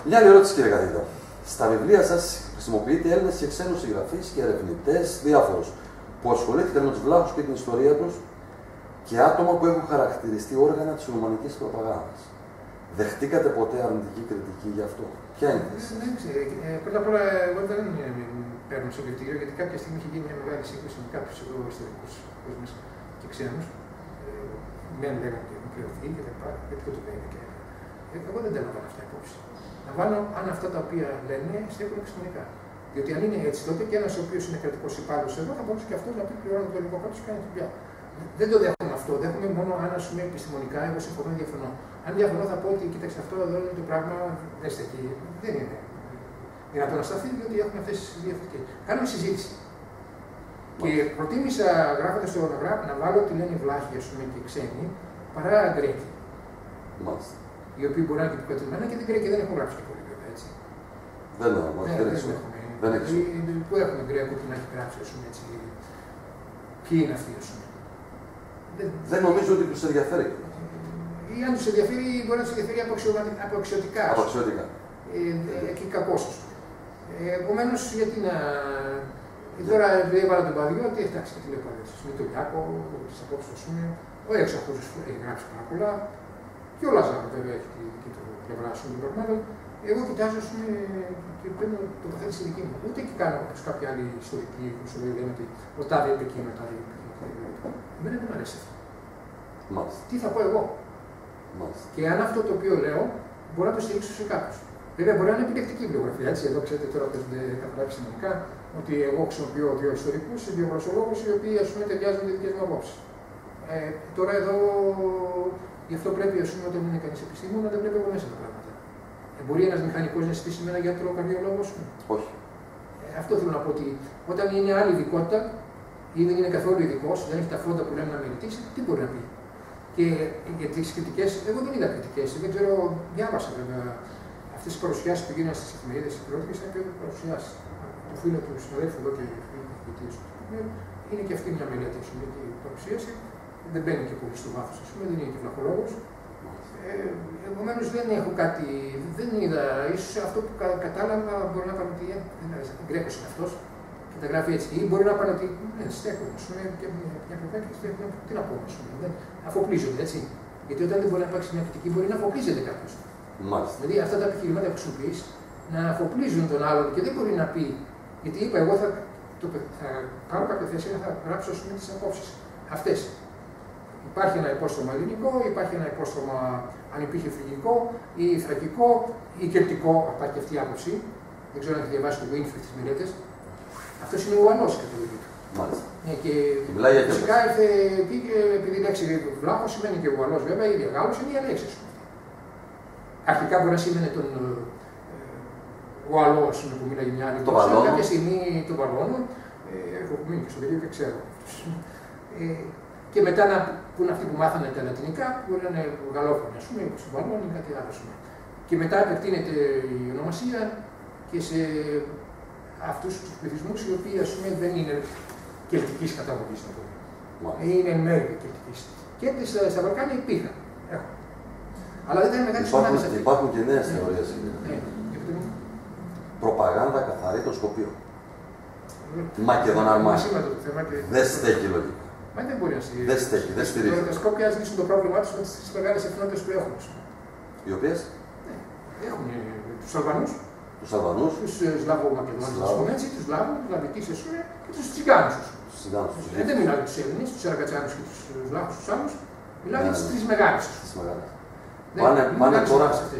Μια άλλη ερώτηση, κύριε καθηγητά. Στα βιβλία σας χρησιμοποιείτε Έλληνες και ξένους συγγραφείς και ερευνητές διάφορους που ασχολήθηκαν με τους βλάχους και την ιστορία τους και άτομα που έχουν χαρακτηριστεί όργανα της Οθωμανικής προπαγάνδας. Δεχτήκατε ποτέ αρνητική κριτική γι' αυτό? Ποια είναι η θέση? Δεν ξέρω. Πρώτα απ' όλα, εγώ δεν παίρνω στο κριτήριο, γιατί κάποια στιγμή είχε γίνει μια μεγάλη σύγκριση με κάποιους ιστορικούς κόσμους και ξένους. Μεν λέγανε ότι έχουν πληρωθεί και τα λοιπά, γιατί το λένε. Εγώ δεν τα λαμβάνω αυτά υπόψη. Λαμβάνω αν αυτά τα οποία λένε στέκουν επιστημονικά. Διότι αν είναι έτσι, τότε και ένα ο οποίο είναι κρατικό υπάλληλο εδώ θα μπορούσε και αυτό να πει πληρώνω το ελληνικό κράτο και κάνει τη δουλειά. Δεν το δέχομαι αυτό. Δέχομαι μόνο αν ασούμε επιστημονικά, εγώ συμφωνώ ή διαφωνώ. Αν διαφωνώ, θα πω ότι κοίταξε αυτό εδώ είναι το πράγμα, δεν στεκεί. Δεν είναι δυνατόν να σταθεί, διότι έχουμε αυτέ τι διαφορετικέ. Κάνουμε συζήτηση. Και προτίμησα γράφοντα το γράφο να βάλω ότι λένε βλάχοι και ξένοι παρά Γκρέκοι. Οι οποίοι μπορεί να είναι και επικοτριμένα και δεν Γκρέκοι δεν έχουν γράψει και πολύ βέβαια έτσι. Δεν έχουμε. Πού έχουμε Γκρέκο που να έχει γράψει, ας πούμε έτσι. Ποιοι είναι αυτοί, ας πούμε. Δεν νομίζω ότι τους ενδιαφέρει. Ή αν τους ενδιαφέρει, μπορεί να τους ενδιαφέρει αποαξιωτικά. Αποαξιωτικά. Και κακώς, ας πούμε. Επομένως, γιατί να. Τώρα έβαλα τον Παδιό, ότι εντάξει, τι λέω πάλι. Με τον Λιάκο, τις απόψεις, ας πούμε. Ο Έξοχος έχει γράψει πάρα πολλά. Και ο Λάζαρο, βέβαια, έχει τη δική του πλευρά των πραγμάτων. Εγώ κοιτάζω, ας πούμε, και παίρνω τοποθέτηση δική μου. Ούτε και κάνω όπως κάποιοι άλλοι ιστορικοί που σου λένε ότι ο τάδε είπε εκείνο, ο τάδε είπε εκείνο. Εμένα δεν μου αρέσει αυτό. Μάλιστα. Τι θα πω εγώ. Μάλιστα. Και αν αυτό το οποίο λέω μπορώ να το στηρίξω σε κάποιους. Βέβαια, μπορεί να είναι επιλεκτική βιογραφία. Έτσι. Εδώ ξέρετε τώρα που έχετε καταλάβει συνολικά ότι εγώ χρησιμοποιώ δύο ιστορικούς, δύο γλωσσολόγους, οι οποίοι ας πούμε ταιριάζουν με δικές μου απόψεις. Τώρα εδώ γι' αυτό πρέπει ας πούμε, όταν είναι κανείς επιστήμον να τα βλέπει εγώ μέσα τα πράγματα. Μπορεί ένας μηχανικός να συζητήσει με έναν γιατρό καρδιολόγο, ας πούμε. Όχι. Αυτό θέλω να πω ότι όταν είναι άλλη ειδικότητα ή δεν είναι καθόλου ειδικό, δεν έχει τα φόντα που λέμε να μελετήσει, τι μπορεί να πει. Και για τις κριτικές, εγώ δεν είδα κριτικές. Δεν ξέρω, διάβασα βέβαια αυτές τις παρουσιάσεις που γίνανε στις εφημερίδες και σαν και παρουσιάσεις. Το φίλο του συναδέλφου εδώ και είναι και αυτή μια μελέτη και η παρουσίαση. Δεν μπαίνει και πολύ στο βάθος, ας πούμε, δεν είναι και βλαχολόγος. Επομένως δεν έχω κάτι, δεν είδα. Ίσως αυτό που κατάλαβα μπορεί να πάνε ότι είναι Γκρέκος είναι αυτός και τα γράφει έτσι. Ή μπορεί να πάνε ότι στέκουν, ας πούμε, και μια παιδιά και στέκουν. Τι να πω, ας πούμε. Αφοπλίζονται, έτσι. Γιατί όταν δεν μπορεί να υπάρξει μια κριτική, μπορεί να αφοπλίζεται κάποιος. Δηλαδή αυτά τα επιχειρήματα που χρησιμοποιείς να αφοπλίζουν τον άλλον και δεν μπορεί να πει. Γιατί είπα, εγώ θα πάρω κάποια θέση και θα γράψω τις απόψεις αυτές. Υπάρχει ένα υπόστρωμα ελληνικό, υπάρχει ένα υπόστρωμα αν υπήρχε φρυγικό ή θρακικό ή κελτικό, υπάρχει αυτή η άποψη. Δεν ξέρω αν έχει διαβάσει το Winfield τις μελέτες. Αυτός είναι ο Ουαλός κατά τη του. Και φυσικά ήρθε εκεί και επειδή η λέξη βλάχος σημαίνει και ο Ουαλός βέβαια, η ίδια Γάλλος είναι η λέξη. Αρχικά μπορεί να σήμαινε τον Ουαλό που μιλάει μια άλλη γλώσσα. Κάποια στιγμή τον Βαλώνο, έχω μείνει και στο video και ξέρω. Και μετά που είναι αυτοί που μάθανε τα λατινικά, μπορεί να είναι γαλλόφωνοι, ας πούμε, όπως του Βαλώνοι ή κάτι άλλο. Και μετά επεκτείνεται η ονομασία και σε αυτούς τους πληθυσμούς οι οποίοι ας πούμε, δεν είναι κελτικής καταγωγής. Είναι εν μέρει κελτικής. Και στα Βαλκάνια υπήρχαν. Αλλά δεν ήταν μεγάλη συνάντηση. Υπάρχουν και νέες θεωρίες. Προπαγάνδα καθαρή των Σκοπίων. Μακεδόνα Αρμάνι. Δεν στέκει λογικά. Μα δεν μπορεί να στηρίζει. Δεν στέκει, δεν στηρίζει. Τα Σκόπια ας λύσουν το πρόβλημά τους με τις μεγάλες εθνότητες που έχουν. Οι οποίες? Έχουν τους Αλβανούς. Τους Αλβανούς. Τους Σλαβο-Μακεδόνες, ας πούμε έτσι, τους Λάβους, τους Λαβικείς, ας πούμε, και τους Τσιγκάνους. Δεν μιλάνε τους Έλληνες, τους Αραγκατσάνους και τους Βλάχους, τους άλλους. Μιλάνε τις τρεις μεγάλες.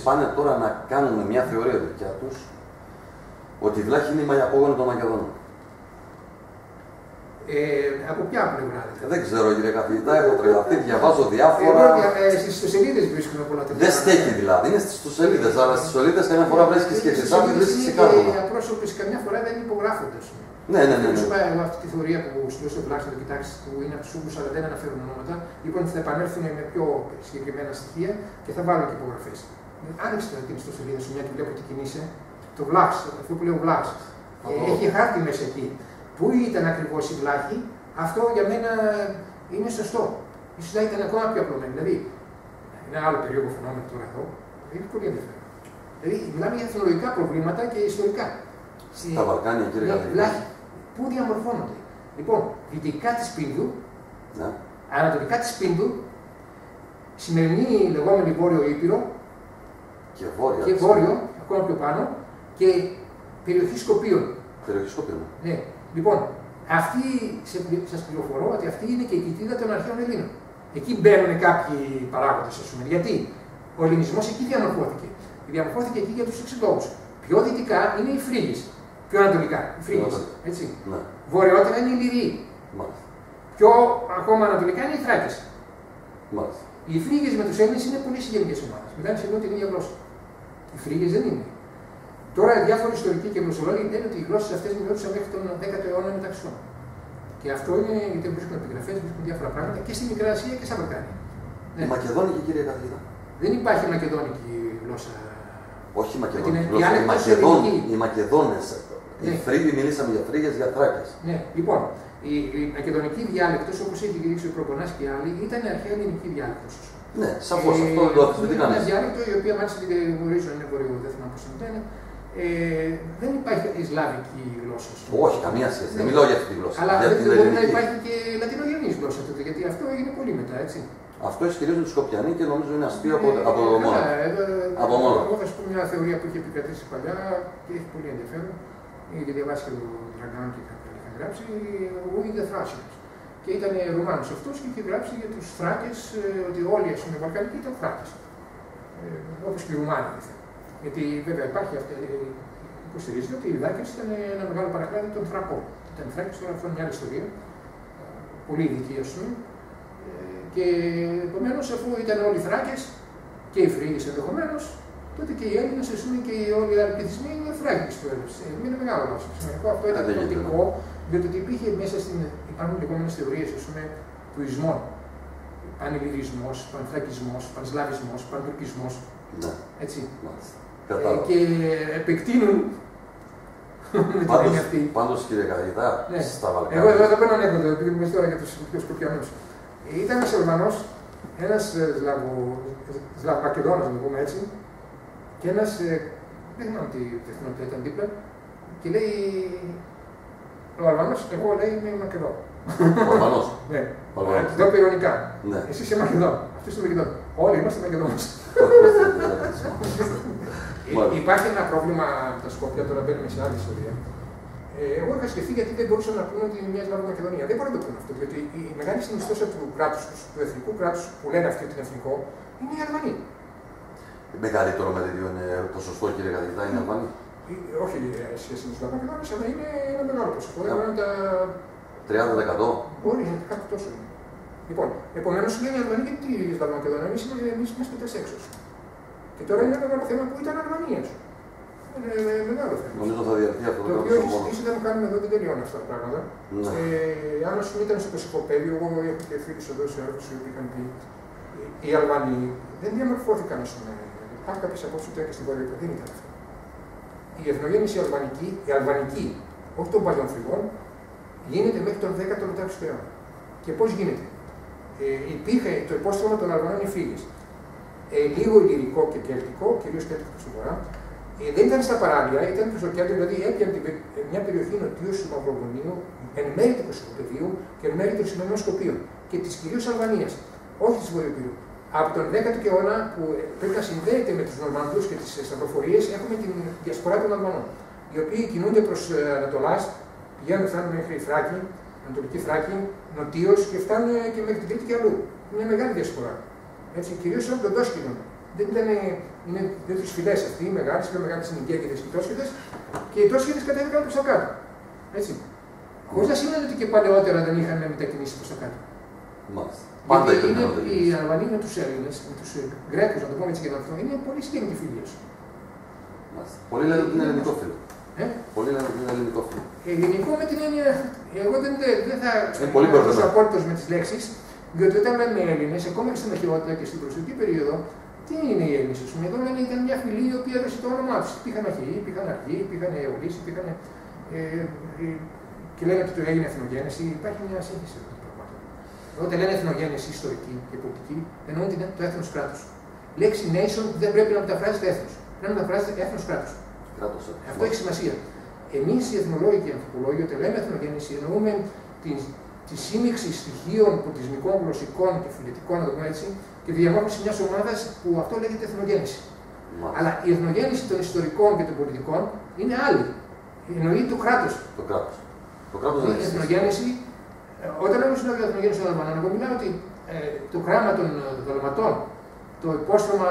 Πάνε τώρα να κάνουν μια θεωρία δικιά τους ότι οι Βλάχοι είναι οι μαγιαπόγονοι των Μακεδόνων. Από ποια πλευρά? Δεν ξέρω, κύριε καθηγητά, έχω τρελαθεί, διαβάζω διάφορα. Στις ιστοσελίδες βρίσκουμε πολλά τέτοια. Δεν στέκει δηλαδή, είναι στις ιστοσελίδες, αλλά στις ιστοσελίδες καμιά φορά βρίσκεις και τις άλλες βρίσκεις και κάτω. Οι απρόσωποι καμιά φορά δεν υπογράφονται. Ναι. Σου είπα εγώ αυτή τη θεωρία που σου δώσω τουλάχιστον το κοιτάξει που είναι από του Ούγγρους, αλλά δεν αναφέρουν ονόματα. Λοιπόν, θα επανέλθουν με πιο συγκεκριμένα στοιχεία και θα βάλουν και υπογραφές. Άνοιξε την ιστοσελίδα σου, μια και βλέπω ότι κινείσαι. Το Βλάχ, αυτό που λέω Βλάχ. Έχει χάρτη μέσα εκεί. Πού ήταν ακριβώς η Βλάχη, αυτό για μένα είναι σωστό. Ίσως να ήταν ακόμα πιο απλωμένο. Δηλαδή, ένα άλλο περίεργο φαινόμενο τώρα εδώ, είναι πολύ ενδιαφέρον. Δηλαδή, μιλάμε για εθνολογικά προβλήματα και ιστορικά. Στα Βαλκάνια, κύριε καθηγητά. Πού διαμορφώνονται. Λοιπόν, δυτικά της Πίνδου, Ναι. ανατολικά της Πίνδου, σημερινή λεγόμενη Βόρειο Ήπειρο Και βόρειο, ακόμα πιο πάνω, και περιοχή Σκοπίων. Περιοχή Σκοπίων. Ναι. Λοιπόν, αυτή, σας πληροφορώ ότι αυτή είναι και η κοιτίδα των αρχαίων Ελλήνων. Εκεί μπαίνουν κάποιοι παράγοντες, ας πούμε. Γιατί ο ελληνισμός εκεί διαμορφώθηκε. Διαμορφώθηκε εκεί για τους εξής λόγους. Πιο δυτικά είναι οι Φρίγες. Πιο ανατολικά, οι Φρίγες. Έτσι. Ναι. Βορειότερα είναι οι Λυριοί. Μάλιστα. Πιο ακόμα ανατολικά είναι οι Θράκες. Μάλιστα. Οι Φρίγες με τους Έλληνες είναι πολύ συγγενικές ομάδες. Μιλάνε σχεδόν την ίδια γλώσσα. Οι Φρίγες δεν είναι. Τώρα, διάφοροι ιστορικοί και γλωσσολόγοι λένε ότι οι γλώσσες αυτές μιλούσαν μέχρι τον 10ο αιώνα μεταξύ των. Και αυτό είναι γιατί βρίσκουν επιγραφές, βρίσκουν διάφορα πράγματα και στη Μικρά Ασία και στα Βαλκάνια. Ναι. Η Μακεδόνικη, κύριε καθηγητά. Δεν υπάρχει μακεδόνικη γλώσσα. Όχι η μακεδόνικη γλώσσα. Οι Μακεδόνες. Ναι. Οι Φρύγοι, μιλήσαμε για Φρύγες, για Θράκες. Ναι, λοιπόν, η μακεδονική διάλεκτος, όπως έχει δείξει ο Προπονάς και άλλοι, ήταν αρχαία ελληνική διάλεκτος. Ναι, σαφώς αυτό δεν το αφισβητεί κανείς. Είναι μια διάλεκτο η οποία μάλιστα την γνωρίζω, είναι βορειό, δεν θυμάμαι πώς την λένε. Δεν υπάρχει ισλαμική γλώσσα. Όχι, καμία σχέση. Δεν μιλάω για αυτή τη γλώσσα. Αλλά για δεν την μπορεί να ελληνική. υπάρχει και λατινογενής γλώσσα τότε, γιατί αυτό έγινε πολύ μετά, έτσι. Αυτό ισχυρίζουν οι Σκοπιανοί και νομίζω είναι αστείο από μόνο. Από μόνο. Εγώ θα σου πω μια θεωρία που είχε επικρατήσει παλιά και έχει πολύ ενδιαφέρον. Είχε διαβάσει και ο Δραγκάν και κάποιοι είχαν γράψει. Ο Louis de Thracians. Και ήταν Ρουμάνος αυτός και είχε γράψει για τους Θράκες ότι όλοι οι Βαλκανικοί ήταν Θράκες. Όπως και οι Ρουμάνοι. Γιατί βέβαια υπάρχει αυτή. Υποστηρίζεται ότι οι Δάκες ήταν ένα μεγάλο παρακλάδι των Θρακών. Ήταν Θράκες, τώρα αυτό είναι μια άλλη ιστορία. Πολύ ειδική, ας πούμε. Και επομένως, αφού ήταν όλοι οι Θράκες και οι Φρύγες ενδεχομένως, τότε και οι Έλληνες, ας πούμε, και όλοι οι άλλοι πληθυσμοί είναι Θράκες του Έλληνες. Είναι μεγάλο λάθος. Σημαντικό αυτό ήταν τοπικό, διότι υπήρχε μέσα στην. Υπάρχουν λεγόμενες θεωρίες, ας πούμε, του ισμών. Πανελληνισμός, πανθρακισμός, πανσλαβισμός, παντουρκισμός. Ναι. Έτσι. Και επεκτείνουν. Πάντως, κύριε καθηγητά, ναι. Στα Βαλκάνια. Εγώ εδώ δεν παίρνω ανέκδοτο, επειδή είμαι τώρα για τους πιο Σκοπιανούς. Ήταν ένας Αλβανός, ένας Μακεδόνας, να το πούμε έτσι, και ένας, δεν θυμάμαι τι εθνότητα ήταν δίπλα, και λέει, ο Αλβανός, εγώ λέει είμαι Μακεδόν. Ο Αλβανός. Ναι. Το είπε ειρωνικά. Ναι. Εσύ είσαι Μακεδόν, αυτός είναι Μακεδόν. Όλοι είμαστε Μακεδόνες. Υπάρχει ένα πρόβλημα με τα Σκόπια, τώρα μπαίνουμε σε άλλη ιστορία. Εγώ είχα σκεφτεί γιατί δεν μπορούσαν να πούνε ότι είναι μια Σλάβο Μακεδονία. Δεν μπορούν να το πούνε αυτό. Γιατί η μεγάλη συνιστόσα του κράτους, του εθνικού κράτους που λένε αυτοί ότι είναι εθνικό, είναι οι Αλβανοί. Μεγαλύτερο μερίδιο είναι το σωστό, κύριε καθηγητά, είναι Αλβανοί. Όχι σχέση με του Σλάβο Μακεδόνες, αλλά είναι ένα μεγάλο ποσοστό. Είναι τα. 30%. Μπορεί, είναι κάτι τόσο. Λοιπόν, επομένως λένε οι Αλβανοί γιατί οι Σλάβο Μακεδόνες, εμείς είμαστε έξω. Και τώρα είναι ένα μεγάλο θέμα που ήταν Αλβανία. Είναι μεγάλο θέμα. Νομίζω θα διαρκεί αυτό το οποίο ίσως δεν κάνουμε εδώ, δεν τελειώνει αυτά τα πράγματα. Ναι. Αν ας πούμε ήταν στο Κωσυφοπαίδιο, εγώ έχω και φίλους εδώ σε έργους που είχαν πει οι Αλβανοί δεν διαμορφώθηκαν, ας πούμε. Υπάρχουν κάποιες απόψεις που και στην Βορειοελλαδα δεν ήταν αυτό. Η εθνογέννηση η αλβανική, όχι των παλιών Φρυγών, γίνεται μέχρι τον 10ο αιώνα. Και πώς γίνεται. Υπήρχε το υπόστρωμα των Αλβανών οι Φρύγες. Λίγο ηλυρικό και κελτικό, κυρίως κελτικό στο βορρά. Δεν ήταν στα παράλια, ήταν προς το κέντρο, δηλαδή έπιανε μια περιοχή νοτίως του Μαυροβουνίου, εν μέρει του Κωσυφοπεδίου και εν μέρει των σημερινών Σκοπίων και της κυρίως Αλβανίας, όχι της Βορειοπύρου. Από τον 10ο αιώνα που πρέπει να συνδέεται με τους Νορμανδούς και τις σταυροφορίες, έχουμε την διασπορά των Αλβανών, οι οποίοι κινούνται προς Ανατολάς, πηγαίνουν, φτάνουν μέχρι Θράκη, Ανατολική Θράκη, νοτίως και φτάνουν και μέχρι την Κρήτη και αλλού. Είναι μια μεγάλη διασπορά. Έτσι, κυρίως από τον Τόσκινο. Δεν ήταν, είναι δύο-τρεις φυλές αυτοί, μεγάλες, πιο μεγάλες είναι οι Γκέγκεδες και οι Τόσκιδες, και οι Τόσκιδες κατέβηκαν προς τα κάτω. Έτσι. Χωρίς να σημαίνει ότι και παλαιότερα δεν είχαν μετακινήσει προς τα κάτω. Μάλιστα. Πάντα είναι οι Αλβανοί με τους Έλληνες, με τους Γκρέκους, να το πούμε έτσι και αυτό, είναι πολύ στενή φιλία. Πολλοί λένε ότι είναι ελληνικό φίλο. Πολλοί λένε ότι είναι ελληνικό φίλο. Ελληνικό με την έννοια, εγώ δεν θα είμαι απόλυτος με τις λέξεις, διότι όταν λέμε Έλληνες, ακόμα και στην αρχαιότητα και στην προσωπική περίοδο, τι είναι οι Έλληνες, α πούμε, εδώ λένε ήταν μια φυλή η οποία έδωσε το όνομά του. Υπήρχαν Αχαιοί, υπήρχαν Αργοί, υπήρχαν Αιωλείς, υπήρχαν. Και λένε ότι το έγινε εθνογέννηση. Υπάρχει μια σύγχυση εδώ το πράγμα. Όταν λένε εθνογέννηση ιστορική και πολιτική, εννοούν το έθνος κράτους. Λέξη nation δεν πρέπει να μεταφράζεται έθνος. να μεταφράζεται έθνος-κράτος. Αυτό έχει σημασία. Εμείς οι εθνολόγοι και οι ανθρωπολόγοι, όταν λέμε εθνογέννηση, εννοούμε τη σύμμιξη στοιχείων πολιτισμικών, γλωσσικών και φιλετικών, να το πούμε έτσι, και τη διαμόρφωση μιας ομάδας που αυτό λέγεται εθνογέννηση. Αλλά η εθνογέννηση των ιστορικών και των πολιτικών είναι άλλη. Εννοεί το κράτος. Το κράτος δεν η εθνογέννηση, όταν εγώ μιλάω για εθνογέννηση των Αλβανών, εγώ μιλάω ότι το γράμμα των Δαλματών, το υπόστρωμα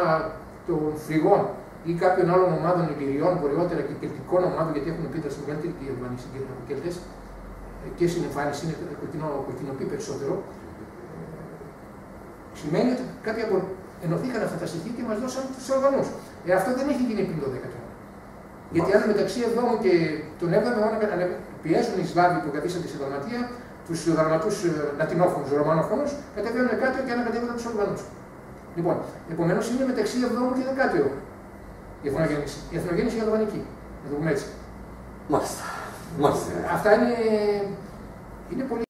των Φρυγών ή κάποιων άλλων ομάδων Ιλληριών, βορειότερα και κελτικών ομάδων, γιατί έχουν επίδραση μεγαλύτερη και οι Αλβανοί Κέλτες, και στην εμφάνιση είναι κοκκινοποιεί περισσότερο. Σημαίνει ότι κάποιοι ενωθήκαν αυτά τα στοιχεία και μας δώσαν τους Αλβανούς. Αυτό δεν έχει γίνει πριν το 10ο αιώνα. Γιατί αν μεταξύ 7ου και τον 7ο αιώνα πιέζουν οι Σλάβοι που καθίσατε στη Δαλματία, τους Δαλματούς Λατινόφωνους, Ρωμανόφωνους, κατεβαίνουν κάτω και ανακατεύονταν τους Αλβανούς. Λοιπόν, επομένως είναι μεταξύ 7ου και 10ου αιώνα η εθνογέννηση. Η εθνογέννηση η αλβανική. Να το πούμε έτσι. Μάλιστα. Αυτά είναι πολύ.